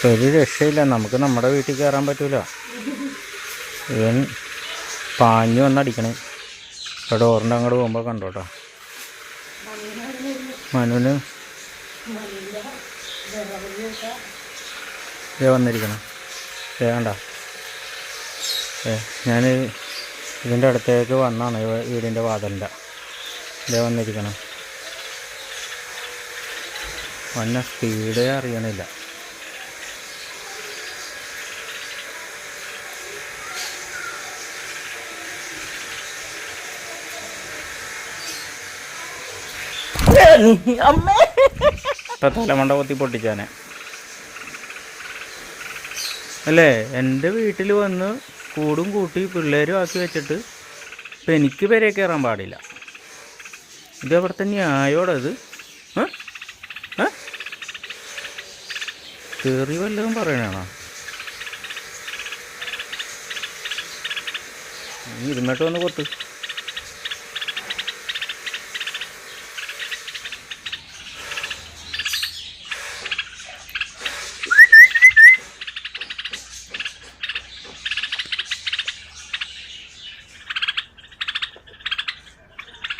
ഒരു രക്ഷയില്ല, നമുക്ക് നമ്മുടെ വീട്ടിൽ കയറാൻ പറ്റൂല. ഇവൻ പാഞ്ഞു വന്നടിക്കണേ. ഇപ്പോൾ ഡോറിൻ്റെ അങ്ങോട്ട് പോകുമ്പോൾ കണ്ടോട്ടോ മനുവിന് വന്നിരിക്കണം. വേണ്ട, ഞാൻ ഇതിൻ്റെ അടുത്തേക്ക് വന്നാണ് വീടിൻ്റെ വാതിലിൻ്റെ വന്നിരിക്കണം. വന്ന സ്പീഡേ അറിയണില്ല. ഇപ്പം തലമണ്ട കൊത്തി പൊട്ടിച്ചാനെ അല്ലേ. എൻ്റെ വീട്ടിൽ വന്ന് കൂടും കൂട്ടി പിള്ളേരും ആക്കി വെച്ചിട്ട് ഇപ്പം എനിക്ക് പേരെ കയറാൻ പാടില്ല. ഇത് എവിടുത്തെ ന്യായോടെ ഇത്? കയറി വല്ലതും പറയണോ? ഇരുന്നിട്ട് വന്ന് കൊത്ത്.